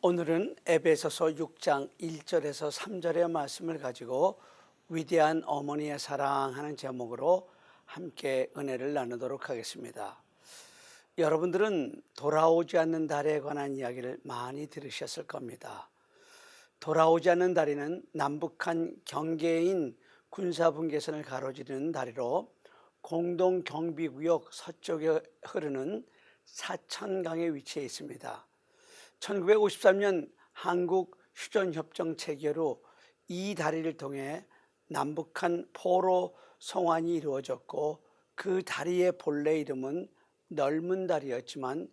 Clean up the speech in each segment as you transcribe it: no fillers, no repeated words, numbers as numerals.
오늘은 에베소서 6장 1절에서 3절의 말씀을 가지고 위대한 어머니의 사랑하는 제목으로 함께 은혜를 나누도록 하겠습니다. 여러분들은 돌아오지 않는 달에 관한 이야기를 많이 들으셨을 겁니다. 돌아오지 않는 다리는 남북한 경계인 군사분계선을 가로지르는 다리로 공동경비구역 서쪽에 흐르는 사천강에 위치해 있습니다. 1953년 한국 휴전협정 체결 후 이 다리를 통해 남북한 포로 송환이 이루어졌고, 그 다리의 본래 이름은 넓은 다리였지만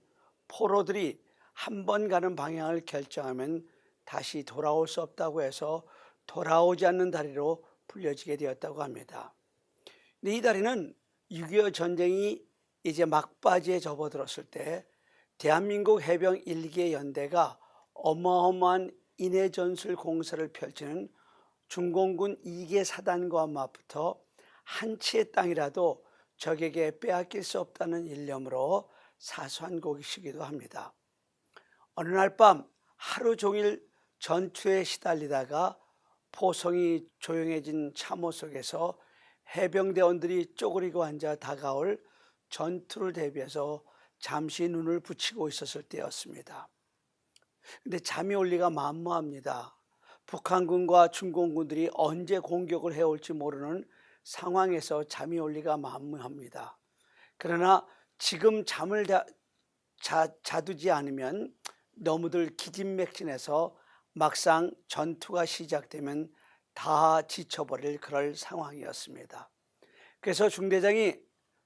포로들이 한 번 가는 방향을 결정하면 다시 돌아올 수 없다고 해서 돌아오지 않는 다리로 불려지게 되었다고 합니다. 이 다리는 6.25 전쟁이 이제 막바지에 접어들었을 때 대한민국 해병 1기 연대가 어마어마한 인해전술 공세를 펼치는 중공군 2개 사단과 맞붙어 한 치의 땅이라도 적에게 빼앗길 수 없다는 일념으로 사수한 곳이기도 합니다. 어느 날 밤 하루 종일 전투에 시달리다가 포성이 조용해진 참호 속에서 해병대원들이 쪼그리고 앉아 다가올 전투를 대비해서 잠시 눈을 붙이고 있었을 때였습니다. 근데 잠이 올 리가 만무합니다. 북한군과 중공군들이 언제 공격을 해올지 모르는 상황에서 잠이 올 리가 만무합니다. 그러나 지금 잠을 자두지 않으면 너무들 기진맥진해서 막상 전투가 시작되면 다 지쳐버릴 그럴 상황이었습니다. 그래서 중대장이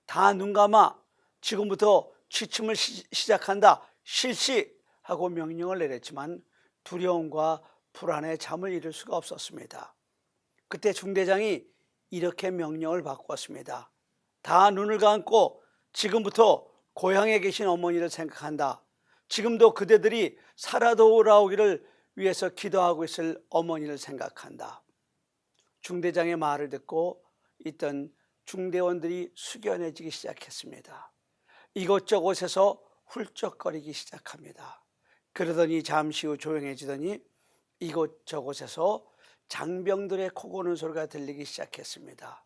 다 눈 감아, 지금부터 취침을 시작한다, 실시하고 명령을 내렸지만 두려움과 불안에 잠을 이룰 수가 없었습니다. 그때 중대장이 이렇게 명령을 바꾸었습니다. 다 눈을 감고 지금부터 고향에 계신 어머니를 생각한다. 지금도 그대들이 살아 돌아오기를 위해서 기도하고 있을 어머니를 생각한다. 중대장의 말을 듣고 있던 중대원들이 숙연해지기 시작했습니다. 이곳저곳에서 훌쩍거리기 시작합니다. 그러더니 잠시 후 조용해지더니 이곳저곳에서 장병들의 코 고는 소리가 들리기 시작했습니다.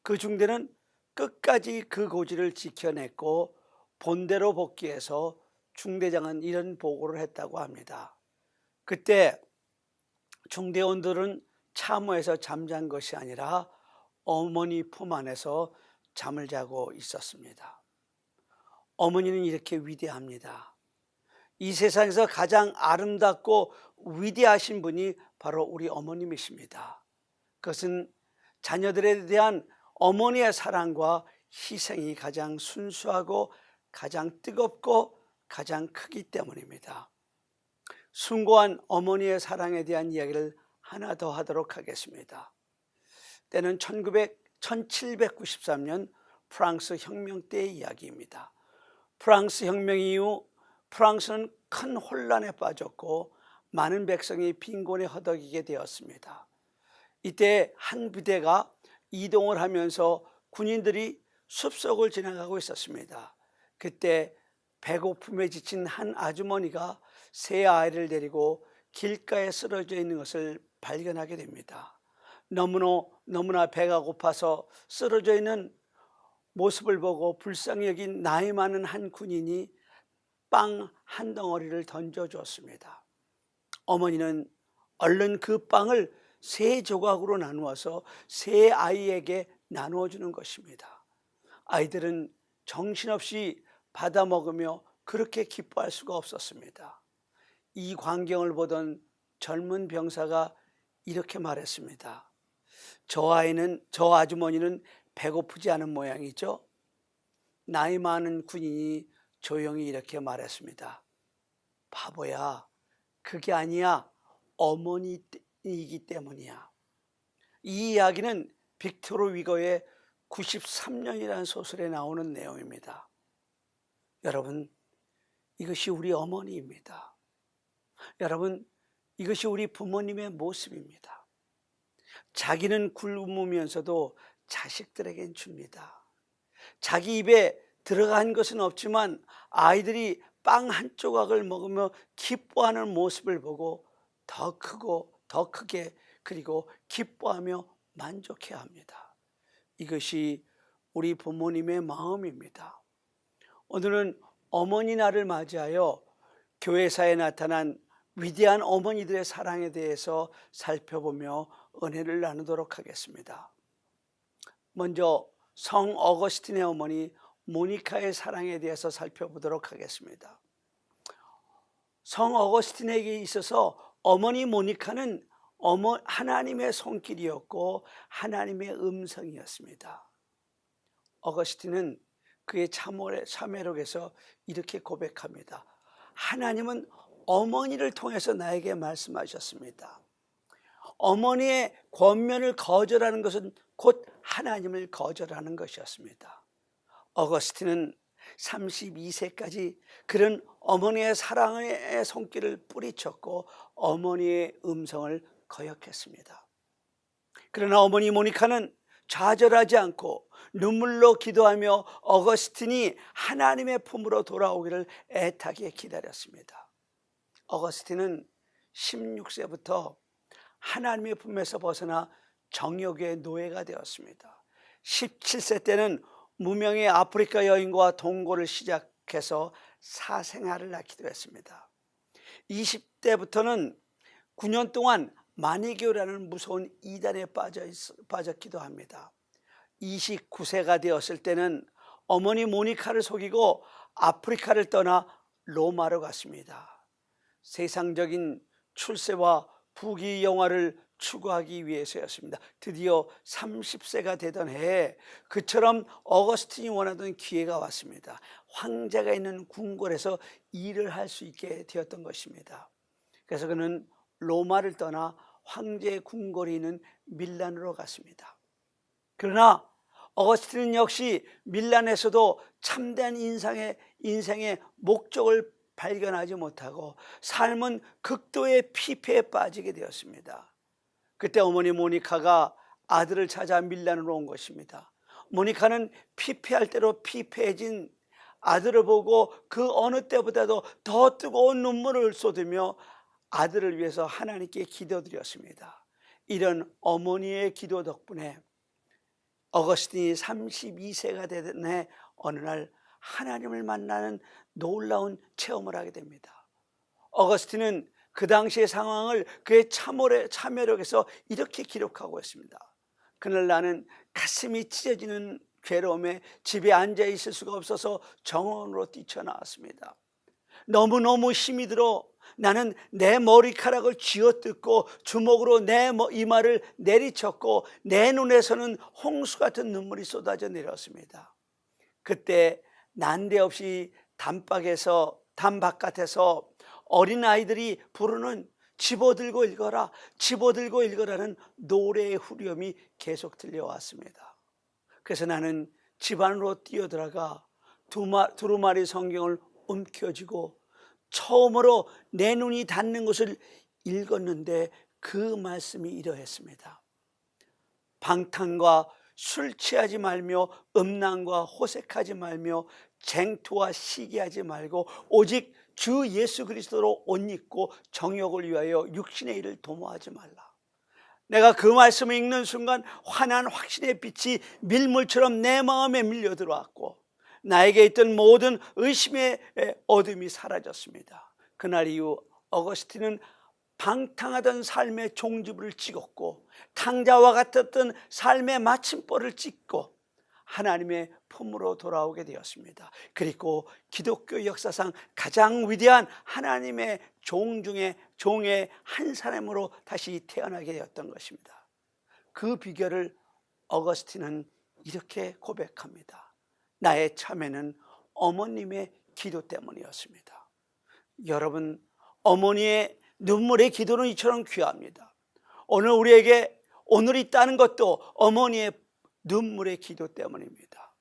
그 중대는 끝까지 그 고지를 지켜냈고 본대로 복귀해서 중대장은 이런 보고를 했다고 합니다. 그때 중대원들은 참호에서 잠잔 것이 아니라 어머니 품 안에서 잠을 자고 있었습니다. 어머니는 이렇게 위대합니다. 이 세상에서 가장 아름답고 위대하신 분이 바로 우리 어머님이십니다. 그것은 자녀들에 대한 어머니의 사랑과 희생이 가장 순수하고 가장 뜨겁고 가장 크기 때문입니다. 숭고한 어머니의 사랑에 대한 이야기를 하나 더 하도록 하겠습니다. 때는 1793년 프랑스 혁명 때의 이야기입니다. 프랑스 혁명 이후 프랑스는 큰 혼란에 빠졌고 많은 백성이 빈곤에 허덕이게 되었습니다. 이때 한 부대가 이동을 하면서 군인들이 숲속을 지나가고 있었습니다. 그때 배고픔에 지친 한 아주머니가 세 아이를 데리고 길가에 쓰러져 있는 것을 발견하게 됩니다. 너무나 배가 고파서 쓰러져 있는 모습을 보고 불쌍히 여긴 나이 많은 한 군인이 빵 한 덩어리를 던져주었습니다. 어머니는 얼른 그 빵을 세 조각으로 나누어서 세 아이에게 나누어 주는 것입니다. 아이들은 정신없이 받아 먹으며 그렇게 기뻐할 수가 없었습니다. 이 광경을 보던 젊은 병사가 이렇게 말했습니다. 저 아주머니는 배고프지 않은 모양이죠. 나이 많은 군인이 조용히 이렇게 말했습니다. 바보야, 그게 아니야. 어머니이기 때문이야. 이 이야기는 빅토르 위거의 93년이라는 소설에 나오는 내용입니다. 여러분, 이것이 우리 어머니입니다. 여러분, 이것이 우리 부모님의 모습입니다. 자기는 굶으면서도 자식들에겐 줍니다. 자기 입에 들어간 것은 없지만 아이들이 빵 한 조각을 먹으며 기뻐하는 모습을 보고 더 크고 더 크게 그리고 기뻐하며 만족해야 합니다. 이것이 우리 부모님의 마음입니다. 오늘은 어머니 날을 맞이하여 교회사에 나타난 위대한 어머니들의 사랑에 대해서 살펴보며 은혜를 나누도록 하겠습니다. 먼저 성 어거스틴의 어머니 모니카의 사랑에 대해서 살펴보도록 하겠습니다. 성 어거스틴에게 있어서 어머니 모니카는 하나님의 손길이었고 하나님의 음성이었습니다. 어거스틴은 그의 참회록에서 이렇게 고백합니다. 하나님은 어머니를 통해서 나에게 말씀하셨습니다. 어머니의 권면을 거절하는 것은 곧 하나님을 거절하는 것이었습니다. 어거스틴은 32세까지 그런 어머니의 사랑의 손길을 뿌리쳤고 어머니의 음성을 거역했습니다. 그러나 어머니 모니카는 좌절하지 않고 눈물로 기도하며 어거스틴이 하나님의 품으로 돌아오기를 애타게 기다렸습니다. 어거스틴은 16세부터 하나님의 품에서 벗어나 정욕의 노예가 되었습니다. 17세 때는 무명의 아프리카 여인과 동거를 시작해서 사생아를 낳기도 했습니다. 20대부터는 9년 동안 마니교라는 무서운 이단에 빠졌기도 합니다. 29세가 되었을 때는 어머니 모니카를 속이고 아프리카를 떠나 로마로 갔습니다. 세상적인 출세와 부귀 영화를 추구하기 위해서였습니다. 드디어 30세가 되던 해에 그처럼 어거스틴이 원하던 기회가 왔습니다. 황제가 있는 궁궐에서 일을 할 수 있게 되었던 것입니다. 그래서 그는 로마를 떠나 황제의 궁궐이 있는 밀란으로 갔습니다. 그러나 어거스틴은 역시 밀란에서도 참된 인생의 목적을 발견하지 못하고 삶은 극도의 피폐에 빠지게 되었습니다. 그때 어머니 모니카가 아들을 찾아 밀란으로 온 것입니다. 모니카는 피폐할 대로 피폐해진 아들을 보고 그 어느 때보다도 더 뜨거운 눈물을 쏟으며 아들을 위해서 하나님께 기도드렸습니다. 이런 어머니의 기도 덕분에 어거스틴이 32세가 되던 해 어느 날 하나님을 만나는 놀라운 체험을 하게 됩니다. 어거스틴은 그 당시의 상황을 그의 참회록에서 이렇게 기록하고 있습니다. 그날 나는 가슴이 찢어지는 괴로움에 집에 앉아 있을 수가 없어서 정원으로 뛰쳐나왔습니다. 너무너무 힘이 들어 나는 내 머리카락을 쥐어뜯고 주먹으로 내 이마를 내리쳤고 내 눈에서는 홍수 같은 눈물이 쏟아져 내렸습니다. 그때 난데없이 담 바깥에서 어린아이들이 부르는 집어들고 읽어라, 집어들고 읽어라는 노래의 후렴이 계속 들려왔습니다. 그래서 나는 집 안으로 뛰어들어가 두루마리 성경을 움켜쥐고 처음으로 내 눈이 닿는 것을 읽었는데 그 말씀이 이러했습니다. 방탕과 술 취하지 말며 음란과 호색하지 말며 쟁투와 시기하지 말고 오직 주 예수 그리스도로 옷 입고 정욕을 위하여 육신의 일을 도모하지 말라. 내가 그 말씀을 읽는 순간 환한 확신의 빛이 밀물처럼 내 마음에 밀려 들어왔고 나에게 있던 모든 의심의 어둠이 사라졌습니다. 그날 이후 어거스틴은 방탕하던 삶의 종지부를 찍었고 탕자와 같았던 삶의 마침표를 찍고 하나님의 품으로 돌아오게 되었습니다. 그리고 기독교 역사상 가장 위대한 하나님의 종 중에 종의 한 사람으로 다시 태어나게 되었던 것입니다. 그 비결을 어거스틴은 이렇게 고백합니다. 나의 참회는 어머님의 기도 때문이었습니다. 여러분, 어머니의 눈물의 기도는 이처럼 귀합니다. 오늘 우리에게 오늘 있다는 것도 어머니의 눈물의 기도 때문입니다.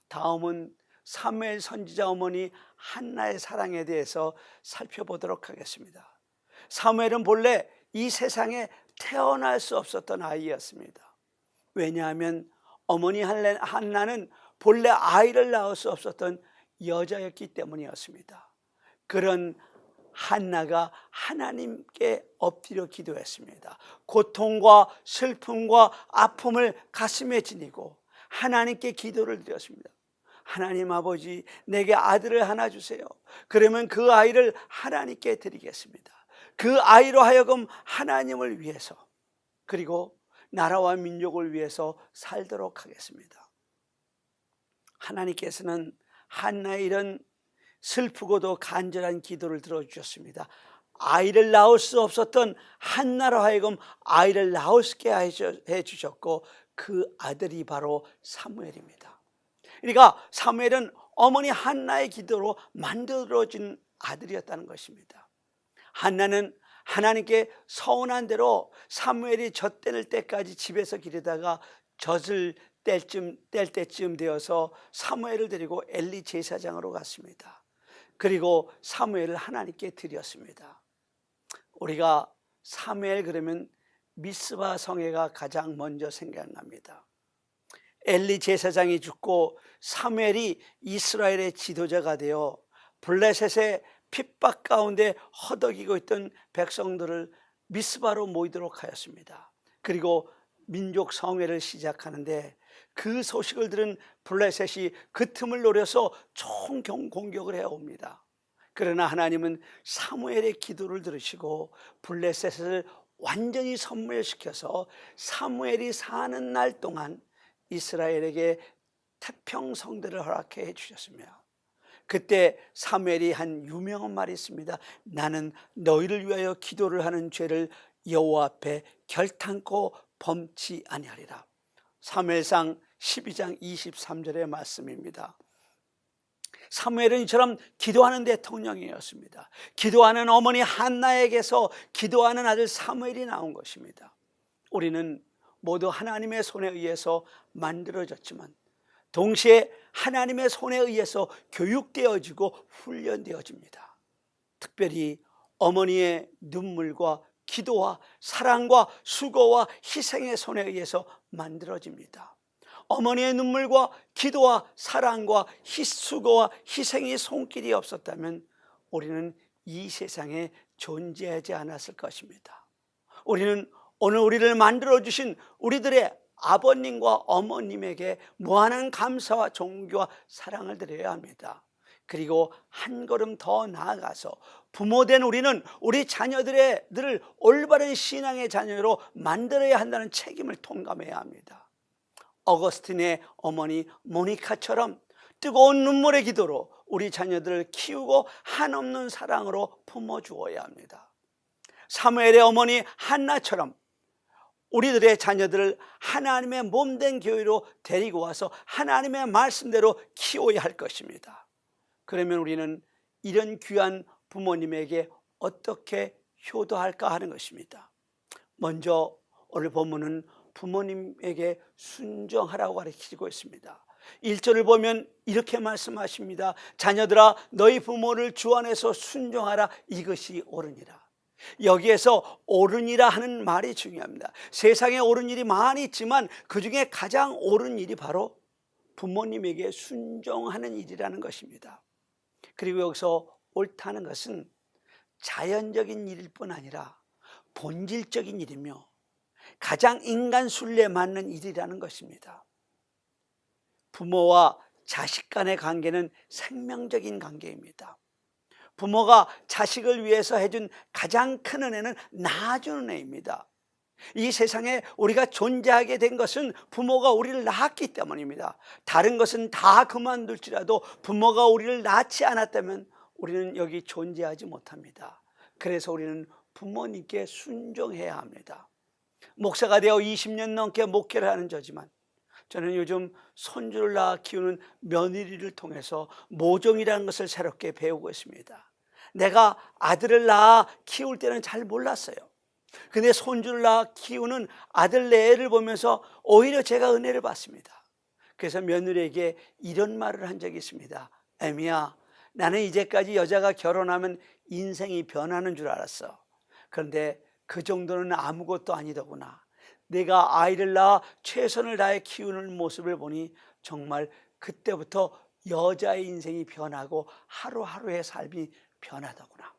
다음은 사무엘 선지자 어머니 한나의 사랑에 대해서 살펴보도록 하겠습니다. 사무엘은 본래 이 세상에 태어날 수 없었던 아이였습니다. 왜냐하면 어머니 한나는 본래 아이를 낳을 수 없었던 여자였기 때문이었습니다. 그런 한나가 하나님께 엎드려 기도했습니다. 고통과 슬픔과 아픔을 가슴에 지니고 하나님께 기도를 드렸습니다. 하나님 아버지, 내게 아들을 하나 주세요. 그러면 그 아이를 하나님께 드리겠습니다. 그 아이로 하여금 하나님을 위해서, 그리고 나라와 민족을 위해서 살도록 하겠습니다. 하나님께서는 한나의 이런 슬프고도 간절한 기도를 들어주셨습니다. 아이를 낳을 수 없었던 한나로 하여금 아이를 낳을 수 있게 해주셨고, 그 아들이 바로 사무엘입니다. 그러니까 사무엘은 어머니 한나의 기도로 만들어진 아들이었다는 것입니다. 한나는 하나님께 서운한 대로 사무엘이 젖될 때까지 집에서 기르다가 젖을 뗄 때쯤 되어서 사무엘을 데리고 엘리 제사장으로 갔습니다. 그리고 사무엘을 하나님께 드렸습니다. 우리가 사무엘 그러면 미스바 성회가 가장 먼저 생각납니다. 엘리 제사장이 죽고 사무엘이 이스라엘의 지도자가 되어 블레셋의 핍박 가운데 허덕이고 있던 백성들을 미스바로 모이도록 하였습니다. 그리고 민족 성회를 시작하는데 그 소식을 들은 블레셋이 그 틈을 노려서 총경 공격을 해옵니다. 그러나 하나님은 사무엘의 기도를 들으시고 블레셋을 완전히 섬멸시켜서 사무엘이 사는 날 동안 이스라엘에게 태평성대를 허락해 주셨습니다. 그때 사무엘이 한 유명한 말이 있습니다. 나는 너희를 위하여 기도를 하는 죄를 여호와 앞에 결탄코 범치 아니하리라. 사무엘상 12장 23절의 말씀입니다. 사무엘은 이처럼 기도하는 대통령이었습니다. 기도하는 어머니 한나에게서 기도하는 아들 사무엘이 나온 것입니다. 우리는 모두 하나님의 손에 의해서 만들어졌지만 동시에 하나님의 손에 의해서 교육되어지고 훈련되어집니다. 특별히 어머니의 눈물과 기도와 사랑과 수고와 희생의 손에 의해서 만들어집니다. 어머니의 눈물과 기도와 사랑과 수고와 희생의 손길이 없었다면 우리는 이 세상에 존재하지 않았을 것입니다. 우리는 오늘 우리를 만들어주신 우리들의 아버님과 어머님에게 무한한 감사와 존경과 사랑을 드려야 합니다. 그리고 한 걸음 더 나아가서 부모된 우리는 우리 자녀들을 올바른 신앙의 자녀로 만들어야 한다는 책임을 통감해야 합니다. 어거스틴의 어머니 모니카처럼 뜨거운 눈물의 기도로 우리 자녀들을 키우고 한없는 사랑으로 품어주어야 합니다. 사무엘의 어머니 한나처럼 우리들의 자녀들을 하나님의 몸된 교회로 데리고 와서 하나님의 말씀대로 키워야 할 것입니다. 그러면 우리는 이런 귀한 부모님에게 어떻게 효도할까 하는 것입니다. 먼저 오늘 본문은 부모님에게 순종하라고 가르치고 있습니다. 1절을 보면 이렇게 말씀하십니다. 자녀들아 너희 부모를 주 안에서 순종하라. 이것이 옳으니라. 여기에서 옳으니라 하는 말이 중요합니다. 세상에 옳은 일이 많이 있지만 그 중에 가장 옳은 일이 바로 부모님에게 순종하는 일이라는 것입니다. 그리고 여기서 옳다는 것은 자연적인 일일 뿐 아니라 본질적인 일이며 가장 인간 순리에 맞는 일이라는 것입니다. 부모와 자식 간의 관계는 생명적인 관계입니다. 부모가 자식을 위해서 해준 가장 큰 은혜는 낳아주는 은혜입니다. 이 세상에 우리가 존재하게 된 것은 부모가 우리를 낳았기 때문입니다. 다른 것은 다 그만둘지라도 부모가 우리를 낳지 않았다면 우리는 여기 존재하지 못합니다. 그래서 우리는 부모님께 순종해야 합니다. 목사가 되어 20년 넘게 목회를 하는 저지만 저는 요즘 손주를 낳아 키우는 며느리를 통해서 모종이라는 것을 새롭게 배우고 있습니다. 내가 아들을 낳아 키울 때는 잘 몰랐어요. 근데 손주를 낳아 키우는 아들 내애를 보면서 오히려 제가 은혜를 받습니다. 그래서 며느리에게 이런 말을 한 적이 있습니다. 애미야, 나는 이제까지 여자가 결혼하면 인생이 변하는 줄 알았어. 그런데 그 정도는 아무것도 아니더구나. 내가 아이를 낳아 최선을 다해 키우는 모습을 보니 정말 그때부터 여자의 인생이 변하고 하루하루의 삶이 변하더구나.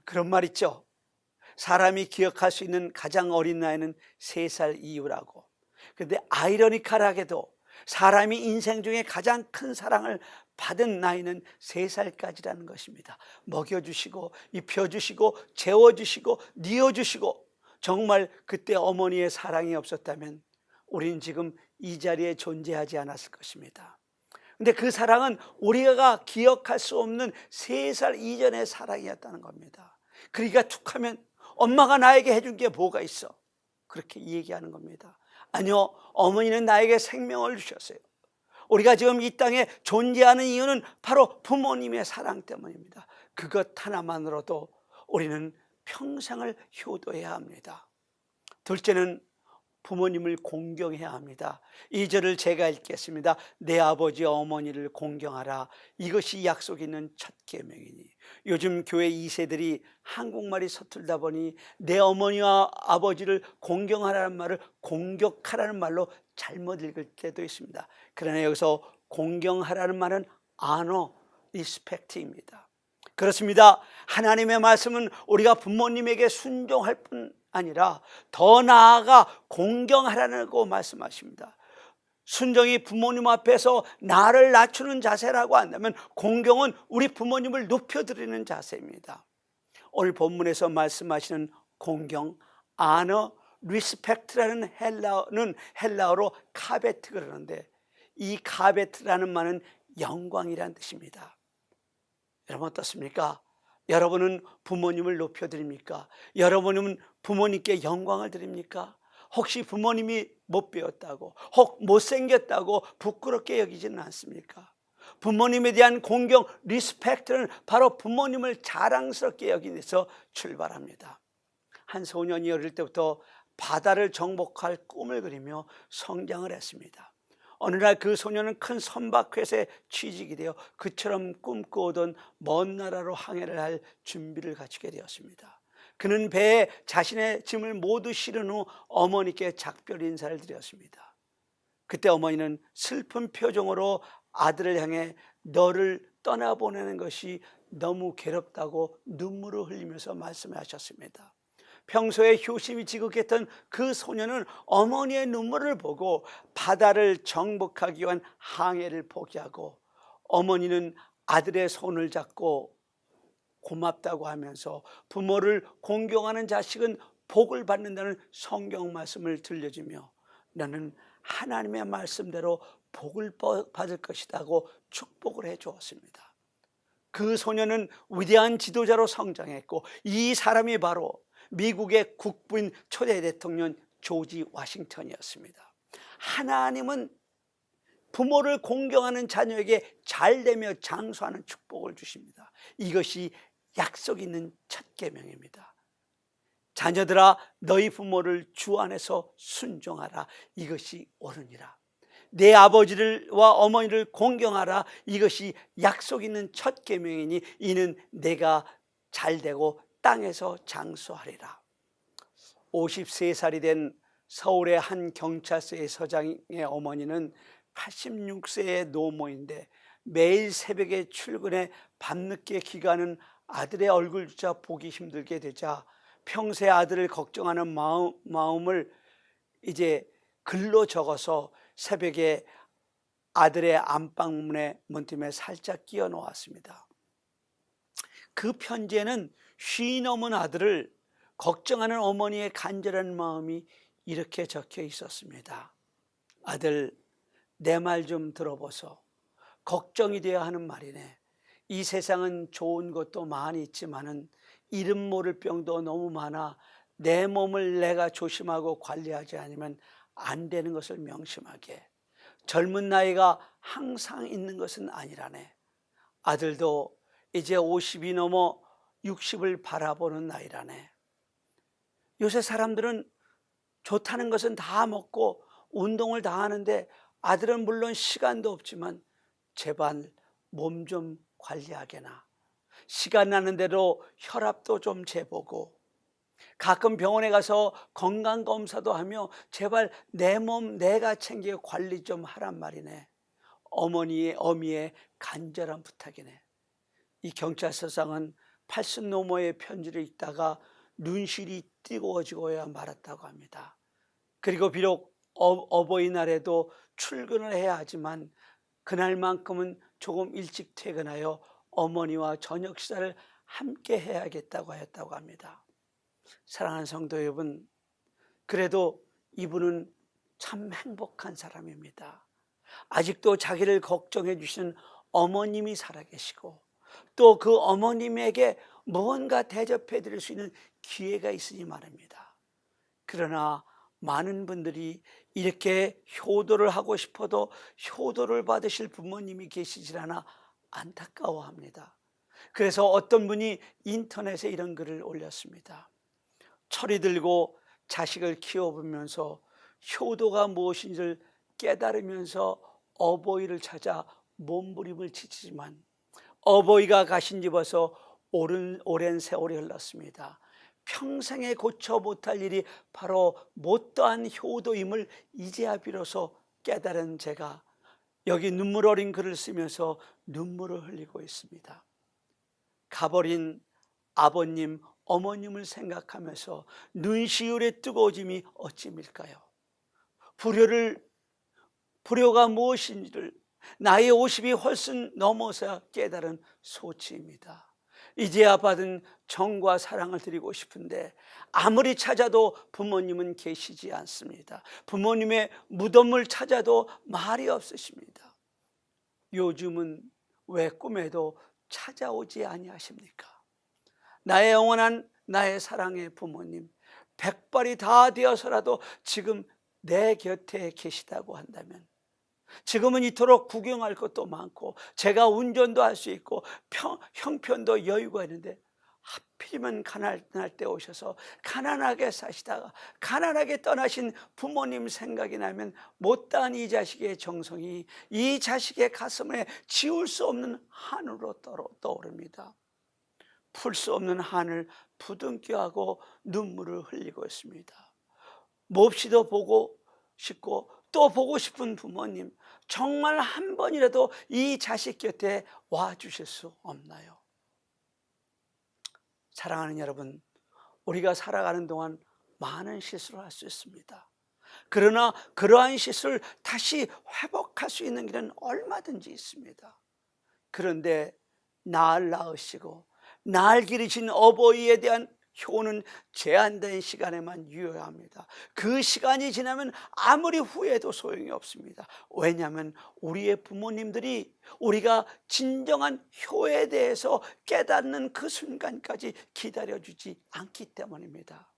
그런 말 있죠. 사람이 기억할 수 있는 가장 어린 나이는 3살 이후라고. 그런데 아이러니컬하게도 사람이 인생 중에 가장 큰 사랑을 받은 나이는 3살까지라는 것입니다. 먹여주시고 입혀주시고 재워주시고 뉘어주시고, 정말 그때 어머니의 사랑이 없었다면 우리는 지금 이 자리에 존재하지 않았을 것입니다. 근데 그 사랑은 우리가 기억할 수 없는 3살 이전의 사랑이었다는 겁니다. 그러니까 툭하면 엄마가 나에게 해준 게 뭐가 있어? 그렇게 얘기하는 겁니다. 아니요, 어머니는 나에게 생명을 주셨어요. 우리가 지금 이 땅에 존재하는 이유는 바로 부모님의 사랑 때문입니다. 그것 하나만으로도 우리는 평생을 효도해야 합니다. 둘째는 부모님을 공경해야 합니다. 2절을 제가 읽겠습니다. 내 아버지 어머니를 공경하라. 이것이 약속 있는 첫 계명이니. 요즘 교회 2세들이 한국말이 서툴다 보니 내 어머니와 아버지를 공경하라는 말을 공격하라는 말로 잘못 읽을 때도 있습니다. 그러나 여기서 공경하라는 말은 honor, respect입니다. 그렇습니다. 하나님의 말씀은 우리가 부모님에게 순종할 뿐 아니라 더 나아가 공경하라고 말씀하십니다. 순종이 부모님 앞에서 나를 낮추는 자세라고 한다면 공경은 우리 부모님을 높여드리는 자세입니다. 오늘 본문에서 말씀하시는 공경, honor, respect라는 헬라어로 카베트 그러는데, 이 카베트라는 말은 영광이라는 뜻입니다. 여러분 어떻습니까? 여러분은 부모님을 높여드립니까? 여러분은 부모님께 영광을 드립니까? 혹시 부모님이 못 배웠다고, 혹 못생겼다고 부끄럽게 여기지는 않습니까? 부모님에 대한 공경, 리스펙트는 바로 부모님을 자랑스럽게 여기면서 출발합니다. 한 소년이 어릴 때부터 바다를 정복할 꿈을 그리며 성장을 했습니다. 어느 날 그 소년은 큰 선박회사에 취직이 되어 그처럼 꿈꾸던 먼 나라로 항해를 할 준비를 갖추게 되었습니다. 그는 배에 자신의 짐을 모두 실은 후 어머니께 작별 인사를 드렸습니다. 그때 어머니는 슬픈 표정으로 아들을 향해 너를 떠나보내는 것이 너무 괴롭다고 눈물을 흘리면서 말씀하셨습니다. 평소에 효심이 지극했던 그 소년은 어머니의 눈물을 보고 바다를 정복하기 위한 항해를 포기하고, 어머니는 아들의 손을 잡고 고맙다고 하면서 부모를 공경하는 자식은 복을 받는다는 성경 말씀을 들려주며 너는 하나님의 말씀대로 복을 받을 것이라고 축복을 해 주었습니다. 그 소년은 위대한 지도자로 성장했고, 이 사람이 바로 미국의 국부인 초대 대통령 조지 워싱턴이었습니다. 하나님은 부모를 공경하는 자녀에게 잘되며 장수하는 축복을 주십니다. 이것이 약속 있는 첫 계명입니다. 자녀들아 너희 부모를 주 안에서 순종하라. 이것이 옳으니라. 내 아버지와 어머니를 공경하라. 이것이 약속 있는 첫 계명이니 이는 내가 잘되고 땅에서 장수하리라. 53살이 된 서울의 한 경찰서의 서장의 어머니는 86세의 노모인데 매일 새벽에 출근해 밤늦게 귀가하는 아들의 얼굴조차 보기 힘들게 되자 평소에 아들을 걱정하는 마음을 이제 글로 적어서 새벽에 아들의 안방문에 문틈에 살짝 끼워 놓았습니다. 그 편지에는 쉰 넘은 아들을 걱정하는 어머니의 간절한 마음이 이렇게 적혀 있었습니다. 아들, 내 말 좀 들어보소. 걱정이 되어야 하는 말이네. 이 세상은 좋은 것도 많이 있지만은 이름 모를 병도 너무 많아 내 몸을 내가 조심하고 관리하지 않으면 안 되는 것을 명심하게. 젊은 나이가 항상 있는 것은 아니라네. 아들도 이제 50이 넘어 60을 바라보는 나이라네. 요새 사람들은 좋다는 것은 다 먹고 운동을 다 하는데 아들은 물론 시간도 없지만 제발 몸 좀 관리하게나. 시간 나는 대로 혈압도 좀 재보고 가끔 병원에 가서 건강검사도 하며 제발 내 몸 내가 챙겨 관리 좀 하란 말이네. 어머니의 어미의 간절한 부탁이네. 이 경찰서장은 80 너머의 편지를 읽다가 눈시울이 뜨거워지고야 말았다고 합니다. 그리고 비록 어버이날에도 출근을 해야 하지만 그날만큼은 조금 일찍 퇴근하여 어머니와 저녁 식사를 함께 해야겠다고 하였다고 합니다. 사랑하는 성도 여러분, 그래도 이분은 참 행복한 사람입니다. 아직도 자기를 걱정해 주시는 어머님이 살아계시고 또 그 어머님에게 무언가 대접해 드릴 수 있는 기회가 있으니 말입니다. 그러나 많은 분들이 이렇게 효도를 하고 싶어도 효도를 받으실 부모님이 계시질 않아 안타까워합니다. 그래서 어떤 분이 인터넷에 이런 글을 올렸습니다. 철이 들고 자식을 키워보면서 효도가 무엇인지를 깨달으면서 어버이를 찾아 몸부림을 치지만 어버이가 가신 집에서 오랜 세월이 흘렀습니다. 평생에 고쳐 못할 일이 바로 못다한 효도임을 이제야 비로소 깨달은 제가 여기 눈물 어린 글을 쓰면서 눈물을 흘리고 있습니다. 가버린 아버님, 어머님을 생각하면서 눈시울의 뜨거워짐이 어찌 밀까요? 불효가 무엇인지를 나이 50이 훨씬 넘어서 깨달은 소치입니다. 이제야 받은 정과 사랑을 드리고 싶은데 아무리 찾아도 부모님은 계시지 않습니다. 부모님의 무덤을 찾아도 말이 없으십니다. 요즘은 왜 꿈에도 찾아오지 아니하십니까? 나의 영원한 나의 사랑의 부모님, 백발이 다 되어서라도 지금 내 곁에 계시다고 한다면, 지금은 이토록 구경할 것도 많고 제가 운전도 할 수 있고 형편도 여유가 있는데 하필이면 가난할 때 오셔서 가난하게 사시다가 가난하게 떠나신 부모님 생각이 나면 못다한 이 자식의 정성이 이 자식의 가슴에 지울 수 없는 한으로 떠오릅니다. 풀 수 없는 한을 부둥켜하고 눈물을 흘리고 있습니다. 몹시도 보고 싶고 또 보고 싶은 부모님, 정말 한 번이라도 이 자식 곁에 와 주실 수 없나요? 사랑하는 여러분, 우리가 살아가는 동안 많은 실수를 할 수 있습니다. 그러나 그러한 실수를 다시 회복할 수 있는 길은 얼마든지 있습니다. 그런데 날 낳으시고 날 기르신 어버이에 대한 효는 제한된 시간에만 유효합니다. 그 시간이 지나면 아무리 후회해도 소용이 없습니다. 왜냐하면 우리의 부모님들이 우리가 진정한 효에 대해서 깨닫는 그 순간까지 기다려주지 않기 때문입니다.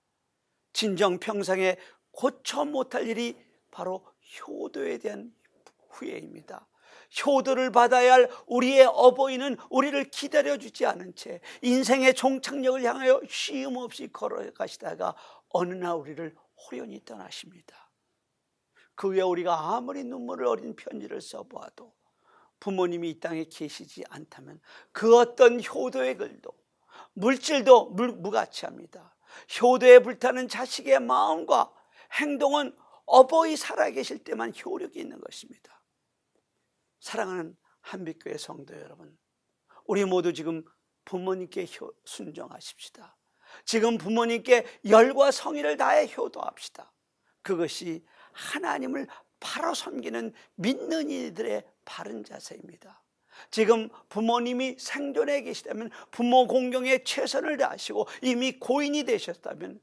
진정 평생에 고쳐 못할 일이 바로 효도에 대한 후회입니다. 효도를 받아야 할 우리의 어버이는 우리를 기다려주지 않은 채 인생의 종착역을 향하여 쉼 없이 걸어가시다가 어느 날 우리를 호련히 떠나십니다. 그 후에 우리가 아무리 눈물을 어린 편지를 써보아도 부모님이 이 땅에 계시지 않다면 그 어떤 효도의 글도 물질도 무가치합니다. 효도에 불타는 자식의 마음과 행동은 어버이 살아계실 때만 효력이 있는 것입니다. 사랑하는 한빛교회 성도 여러분, 우리 모두 지금 부모님께 순종하십시다. 지금 부모님께 열과 성의를 다해 효도합시다. 그것이 하나님을 바로 섬기는 믿는 이들의 바른 자세입니다. 지금 부모님이 생존해 계시다면 부모 공경에 최선을 다하시고 이미 고인이 되셨다면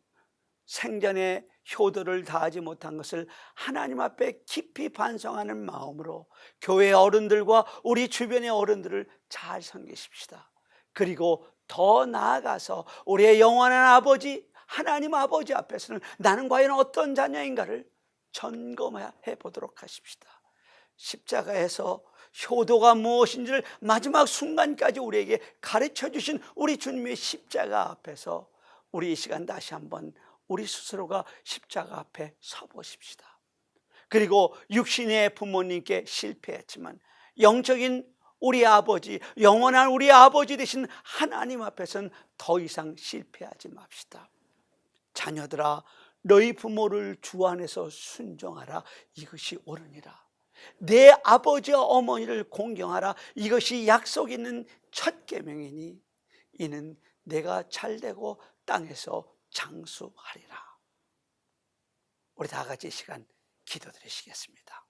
생전에 효도를 다하지 못한 것을 하나님 앞에 깊이 반성하는 마음으로 교회 어른들과 우리 주변의 어른들을 잘 섬기십시다. 그리고 더 나아가서 우리의 영원한 아버지 하나님 아버지 앞에서는 나는 과연 어떤 자녀인가를 점검해 보도록 하십시다. 십자가에서 효도가 무엇인지를 마지막 순간까지 우리에게 가르쳐 주신 우리 주님의 십자가 앞에서 우리 이 시간 다시 한번 우리 스스로가 십자가 앞에 서보십시다. 그리고 육신의 부모님께 실패했지만 영적인 우리 아버지, 영원한 우리 아버지 되신 하나님 앞에서는 더 이상 실패하지 맙시다. 자녀들아, 너희 부모를 주 안에서 순종하라. 이것이 옳으니라. 내 아버지와 어머니를 공경하라. 이것이 약속 있는 첫 계명이니 이는 내가 잘되고 땅에서 장수하리라. 우리 다 같이 이 시간 기도드리시겠습니다.